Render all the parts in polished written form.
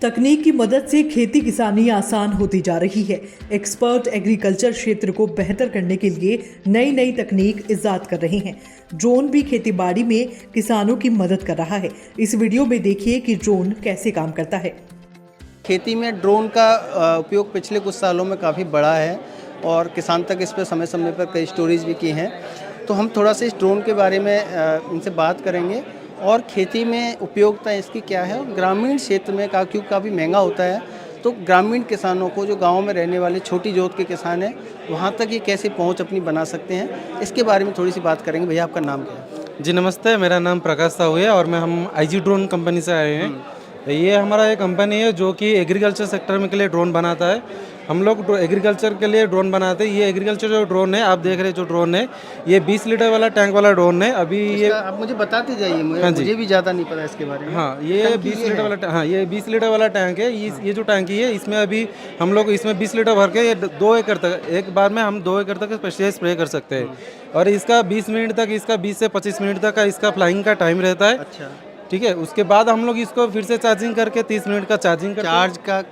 तकनीक की मदद से खेती किसानी आसान होती जा रही है। एक्सपर्ट एग्रीकल्चर क्षेत्र को बेहतर करने के लिए नई नई तकनीक इजाद कर रहे हैं। ड्रोन भी खेतीबाड़ी में किसानों की मदद कर रहा है। इस वीडियो में देखिए कि ड्रोन कैसे काम करता है। खेती में ड्रोन का उपयोग पिछले कुछ सालों में काफ़ी बढ़ा है और किसान तक इस पर समय समय पर कई स्टोरीज भी की हैं। तो हम थोड़ा सा इस ड्रोन के बारे में इनसे बात करेंगे और खेती में उपयोगिता इसकी क्या है और ग्रामीण क्षेत्र में क्योंकि काफ़ी महंगा होता है, तो ग्रामीण किसानों को जो गांव में रहने वाले छोटी जोत के किसान हैं वहां तक ये कैसे पहुंच अपनी बना सकते हैं, इसके बारे में थोड़ी सी बात करेंगे। भैया आपका नाम क्या है? जी नमस्ते, मेरा नाम प्रकाश साहू है और हम आईजी ड्रोन कंपनी से आए हैं। ये हमारा एक कंपनी है जो कि एग्रीकल्चर सेक्टर में के लिए ड्रोन बनाता है। हम लोग एग्रीकल्चर के लिए ड्रोन बनाते हैं। ये एग्रीकल्चर जो ड्रोन है, आप देख रहे हैं जो ड्रोन है, ये 20 लीटर वाला टैंक वाला ड्रोन है। अभी ये आप मुझे बताते जाइए, मुझे भी ज़्यादा नहीं पता इसके बारे में। हाँ, ये 20 लीटर वाला ये 20 लीटर वाला टैंक है। ये जो टैंकी है, इसमें अभी हम लोग इसमें 20 लीटर भर के ये 2 एकड़ तक, एक बार में हम 2 एकड़ तक पेस्टिसाइड स्प्रे कर सकते हैं। और इसका 20 मिनट तक, इसका 20 से 25 मिनट तक का इसका फ्लाइंग का टाइम रहता है। अच्छा, ठीक है। उसके बाद हम लोग इसको फिर से चार्जिंग करके 30 मिनट का चार्जिंग करते हैं। चार्ज का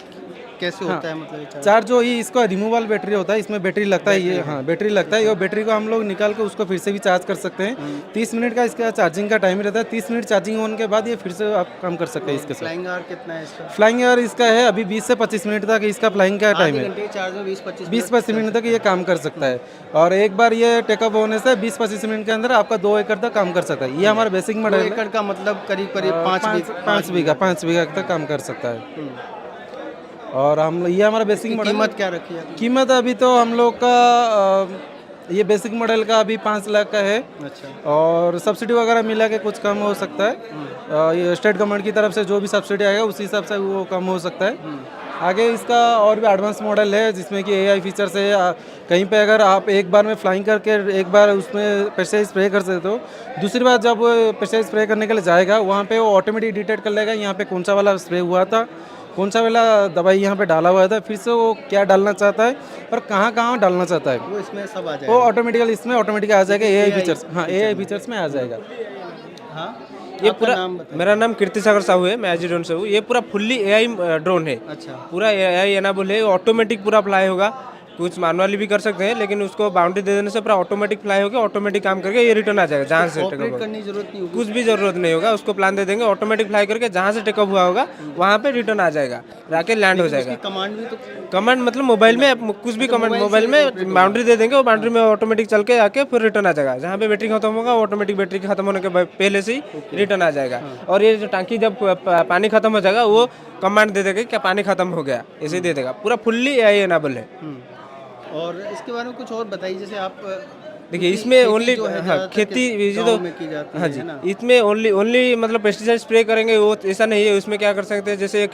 कैसे होता है? मतलब चार्ज जो ये इसका रिमूवल बैटरी होता है, इसमें बैटरी लगता है। ये हाँ, बैटरी लगता है। ये बैटरी को हम लोग निकाल के उसको फिर से भी चार्ज कर सकते हैं। 30 मिनट का इसका चार्जिंग का टाइम रहता है। 30 मिनट चार्जिंग होने के बाद ये फिर से आप काम कर सकते हैं इसके साथ। फ्लाइंग आवर कितना है इसका? फ्लाइंग आवर इसका है अभी 20 से 25 मिनट तक इसका फ्लाइंग का टाइम है। चार्ज में 20-25 मिनट तक ये काम कर सकता है। और एक बार ये टेकअप होने से 20-25 मिनट के अंदर आपका 2 एकड़ तक काम कर सकता है। ये हमारा बेसिक मॉडल है। एकड़ का मतलब करीब करीब 5 बीघा तक काम कर सकता है। और हम ये हमारा बेसिक मॉडल। कीमत क्या रखी है? कीमत अभी तो हम लोग का ये बेसिक मॉडल का अभी 5 लाख का है। अच्छा। और सब्सिडी वगैरह मिला के कुछ कम हो सकता है। ये स्टेट गवर्नमेंट की तरफ से जो भी सब्सिडी आएगा उसी हिसाब से वो कम हो सकता है। आगे इसका और भी एडवांस मॉडल है जिसमें कि एआई फीचर्स है। कहीं पे अगर आप एक बार में फ्लाइंग करके एक बार उसमें पेस्टिसाइड स्प्रे कर सकते हो, दूसरी बार जब पेस्टिसाइड स्प्रे करने के लिए जाएगा वहाँ पे वो ऑटोमेटिक डिटेक्ट कर लेगा यहाँ पे कौन सा वाला स्प्रे हुआ था, कौन सा वाला दवाई यहाँ पे डाला हुआ था, फिर से वो क्या डालना चाहता है और कहाँ कहाँ डालना चाहता है, वो इसमें सब आ जाएगा। वो ऑटोमेटिकली इसमें ऑटोमेटिक आ जाएगा। एआई फीचर्स, हाँ एआई फीचर्स में आ जाएगा। हाँ, ये पूरा मेरा नाम कीर्ति सागर साहू है, मैं एजी ड्रोन से हूँ। ये पूरा फुल्ली एआई ड्रोन है। अच्छा। पूरा एआई एनाबल है, ऑटोमेटिक पूरा फ्लाई होगा। कुछ मैनुअली भी कर सकते हैं लेकिन उसको बाउंड्री दे देने से पूरा ऑटोमेटिक फ्लाई होकर ऑटोमेटिक काम करके ये रिटर्न आ जाएगा। जहाँ से टेकअप करने की जरूरत नहीं होगी, कुछ भी जरूरत नहीं होगा। उसको प्लान दे देंगे, ऑटोमेटिक फ्लाई करके जहाँ से टेकअप हुआ होगा वहाँ पे रिटर्न आ जाएगा, जाके लैंड हो जाएगा। कमांड भी तो कमांड मतलब मोबाइल में कुछ भी कमांड, मोबाइल में बाउंड्री दे देंगे, वो बाउंड्री में ऑटोमेटिक चल के आके फिर रिटर्न आ जाएगा। जहाँ पे बैटरी खत्म होगा ऑटोमेटिक बैटरी खत्म होने के पहले से ही रिटर्न आ जाएगा। और ये जो टांकी जब पानी खत्म हो जाएगा वो कमांड दे देगा क्या पानी खत्म हो गया, ऐसे ही दे देगा। पूरा फुल्ली एआई एनाबल है। और इसके बारे में कुछ और बताइए, जैसे आप देखिए इसमें ओनली खेती तो हाँ जी, इसमें ओनली मतलब पेस्टिसाइड स्प्रे करेंगे वो ऐसा नहीं है। उसमें क्या कर सकते हैं, जैसे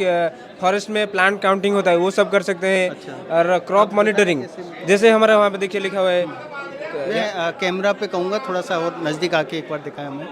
फॉरेस्ट में प्लांट काउंटिंग होता है वो सब कर सकते हैं। अच्छा। और क्रॉप मॉनिटरिंग, जैसे हमारे वहाँ पे देखिए लिखा हुआ है। मैं कैमरा पे कहूँगा थोड़ा सा और नज़दीक आके एक बार दिखाएं हमें।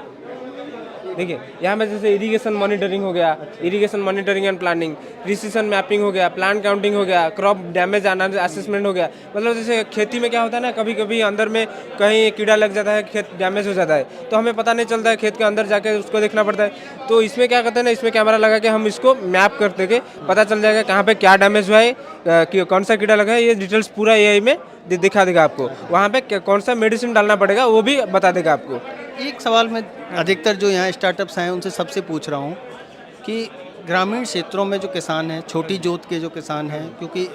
देखिए यहाँ में जैसे इरिगेशन मॉनिटरिंग हो गया, irrigation monitoring and planning, precision mapping हो गया, प्लांट काउंटिंग हो गया, क्रॉप डैमेज असेसमेंट हो गया। मतलब जैसे खेती में क्या होता है ना, कभी कभी अंदर में कहीं कीड़ा लग जाता है, खेत डैमेज हो जाता है, तो हमें पता नहीं चलता है, खेत के अंदर जाके उसको देखना पड़ता है। तो इसमें क्या करते हैं ना, इसमें कैमरा लगा के हम इसको मैप करते के पता चल जाएगा कहाँ पे क्या डैमेज हुआ है, कौन सा कीड़ा लगा है, ये डिटेल्स पूरा एआई में दिखा देगा आपको। वहाँ पे कौन सा मेडिसिन डालना पड़ेगा वो भी बता देगा आपको। एक सवाल मैं अधिकतर जो यहाँ स्टार्टअप्स हैं उनसे सबसे पूछ रहा हूँ कि ग्रामीण क्षेत्रों में जो किसान हैं, छोटी जोत के जो किसान हैं, क्योंकि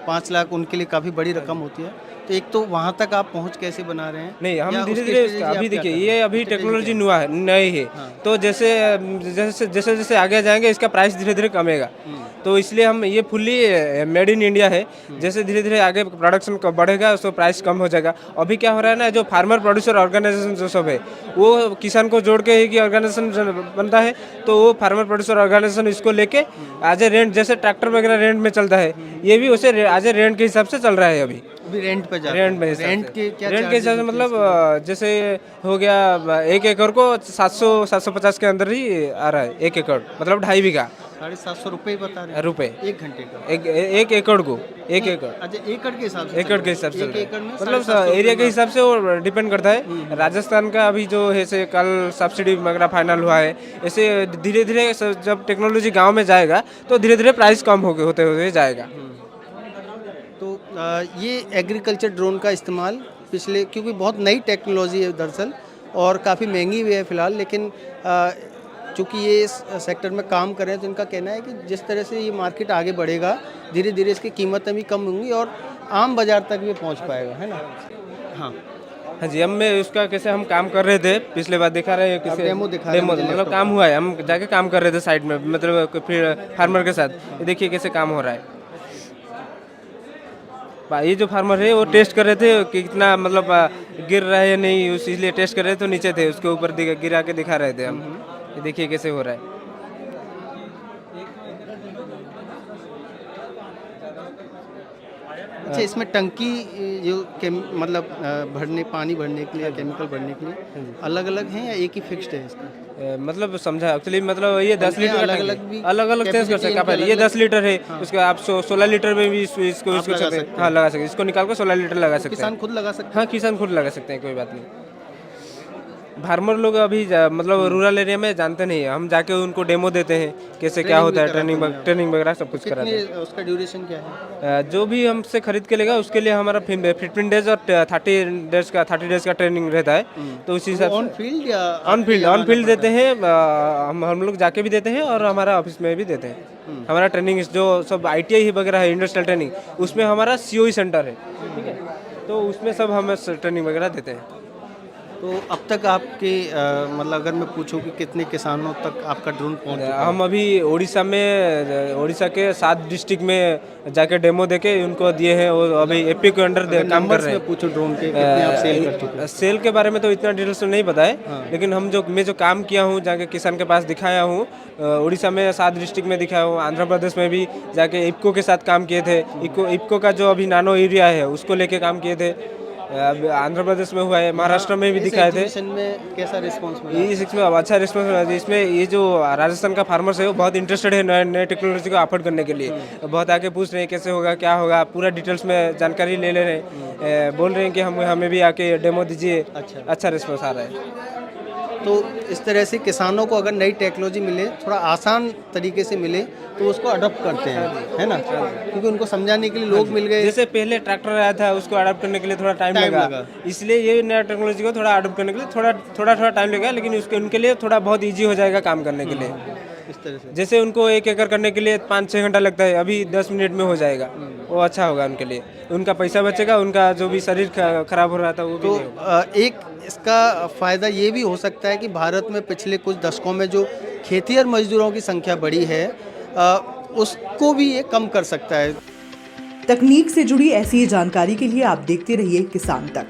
5 लाख उनके लिए काफ़ी बड़ी रकम होती है, तो एक तो वहाँ तक आप पहुँच कैसे बना रहे हैं? नहीं, हम धीरे धीरे अभी देखिए ये अभी टेक्नोलॉजी नई है। तो जैसे जैसे जैसे जैसे आगे जाएंगे इसका प्राइस धीरे धीरे कमेगा। तो इसलिए हम ये फुल्ली मेड इन इंडिया है। जैसे धीरे धीरे आगे प्रोडक्शन बढ़ेगा तो प्राइस कम हो जाएगा। अभी क्या हो रहा है ना, जो फार्मर प्रोड्यूसर ऑर्गेनाइजेशन जो सब है वो किसान को जोड़ के ही कि ऑर्गेनाइजेशन बनता है, तो वो फार्मर प्रोड्यूसर ऑर्गेनाइजेशन इसको लेके आज ए रेंट, जैसे ट्रैक्टर वगैरह रेंट में चलता है, ये भी उसे आज ए रेंट के हिसाब से चल रहा है। अभी रेंट पे रेंट में रेंट के क्या रेंट के हिसाब से मतलब जैसे हो गया 1 एकड़ को 700-750 के अंदर ही आ रहा है। 1 एकड़ मतलब 2.5 बीघा। 750 रुपये बता रहे हैं रुपए 1 घंटे का। एक एकड़ को, एक एकड़ अच्छा, एकड़ के हिसाब से एकड़ के हिसाब से एक एकड़ में मतलब 750 एरिया के हिसाब से वो डिपेंड करता है। राजस्थान का अभी जो है से कल सब्सिडी वगैरह फाइनल हुआ है, ऐसे धीरे धीरे जब टेक्नोलॉजी गांव में जाएगा तो धीरे धीरे प्राइस कम होते हुए जाएगा। तो ये एग्रीकल्चर ड्रोन का इस्तेमाल पिछले, क्योंकि बहुत नई टेक्नोलॉजी है दरअसल और काफ़ी महंगी भी है फ़िलहाल, लेकिन चूँकि ये इस सेक्टर में काम कर रहे हैं तो इनका कहना है कि जिस तरह से ये मार्केट आगे बढ़ेगा धीरे धीरे इसकी कीमतें भी कम होंगी और आम बाज़ार तक भी पहुंच पाएगा, है ना। हाँ हाँ जी, अब मैं उसका कैसे हम काम कर रहे थे पिछले बार दिखा रहे हैं आप डेमो दिखा रहे हैं मुझे मतलब लैपटॉप काम हुआ है, हम जाके काम कर रहे थे साइड में, मतलब फिर फार्मर के साथ। ये देखिए कैसे काम हो रहा है। ये जो फार्मर है वो टेस्ट कर रहे थे कि कितना मतलब गिर रहा है या नहीं, उस इसलिए टेस्ट कर रहे थे, तो नीचे थे उसके ऊपर गिरा के दिखा रहे थे हम। ये देखिए कैसे हो रहा है। अच्छा, इसमें टंकी जो मतलब पानी भरने के लिए, केमिकल भरने के लिए अलग अलग हैं या एक ही फिक्स्ड है इसका? मतलब समझा एक्चुअली, मतलब ये 10 लीटर अलग-अलग भी अलग अलग चेंज कर सकते हैं। ये 10 लीटर है, उसके आप 16 लीटर में भी इसको लगा सकते हैं। हाँ, लगा सकते हैं, इसको निकाल कर 16 लीटर लगा सकते हैं। किसान खुद लगा सकते हाँ, किसान खुद लगा सकते हैं, कोई बात नहीं। फार्मर लोग अभी मतलब रूरल एरिया में जानते नहीं है, हम जाके उनको डेमो देते हैं कैसे क्या होता है, ट्रेनिंग वगैरह सब कुछ कराते हैं। उसका ड्यूरेशन क्या है? जो भी हमसे खरीद के लेगा उसके लिए हमारा 15 डेज और 30 डेज का ट्रेनिंग रहता है। तो उसी हिसाब से ऑन फील्ड या ऑन फील्ड देते हैं, हम लोग जाके भी देते हैं और हमारा ऑफिस में भी देते हैं। हमारा ट्रेनिंग जो सब ITI वगैरह है, इंडस्ट्रियल ट्रेनिंग, उसमें हमारा COE सेंटर है, ठीक है, तो उसमें सब हम ट्रेनिंग वगैरह देते हैं। तो अब तक आपके मतलब अगर मैं पूछूं कि कितने किसानों तक आपका ड्रोन पहुंच चुका है? हम अभी उड़ीसा के 7 डिस्ट्रिक्ट में जाके डेमो देके उनको दिए हैं और अभी एपी के अंडर काम कर रहे हैं। पूछो ड्रोन के कितने आप सेल कर चुके हैं? सेल के बारे में तो इतना डिटेल्स तो नहीं पता है, लेकिन मैं जो काम किया हूँ, जाके किसान के पास दिखाया हूँ, उड़ीसा में 7 डिस्ट्रिक्ट में दिखाया हूँ, आंध्र प्रदेश में भी जाके इफ्को के साथ काम किए थे। इफ्को का जो अभी नानो एरिया है उसको लेके काम किए थे। आंध्र प्रदेश में हुआ है, महाराष्ट्र में भी दिखाए थे। में कैसा रिस्पांस मिला? इसमें अच्छा रिस्पांस मिला। इसमें ये जो राजस्थान का फार्मर्स है वो बहुत इंटरेस्टेड है नए टेक्नोलॉजी को अफोर्ड करने के लिए, बहुत आके पूछ रहे हैं कैसे होगा, क्या होगा, पूरा डिटेल्स में जानकारी ले रहे हैं, बोल रहे हैं कि हमें भी आके डेमो दीजिए। अच्छा रिस्पांस आ रहा है। तो इस तरह से किसानों को अगर नई टेक्नोलॉजी मिले, थोड़ा आसान तरीके से मिले, तो उसको अडॉप्ट करते हैं, है ना, क्योंकि उनको समझाने के लिए लोग मिल गए। जैसे पहले ट्रैक्टर आया था, उसको अडॉप्ट करने के लिए थोड़ा टाइम लगा, इसलिए ये नया टेक्नोलॉजी को थोड़ा अडॉप्ट करने के लिए थोड़ा टाइम लगेगा, लेकिन उनके लिए थोड़ा बहुत ईजी हो जाएगा काम करने के लिए। इस तरह से जैसे उनको 1 एकड़ करने के लिए 5-6 घंटा लगता है, अभी 10 मिनट में हो जाएगा। वो अच्छा होगा उनके लिए, उनका पैसा बचेगा, उनका जो भी शरीर खराब हो रहा था वो भी नहीं होगा। एक इसका फ़ायदा ये भी हो सकता है कि भारत में पिछले कुछ दशकों में जो खेतिहर मजदूरों की संख्या बढ़ी है, उसको भी ये कम कर सकता है। तकनीक से जुड़ी ऐसी ही जानकारी के लिए आप देखते रहिए किसान तक।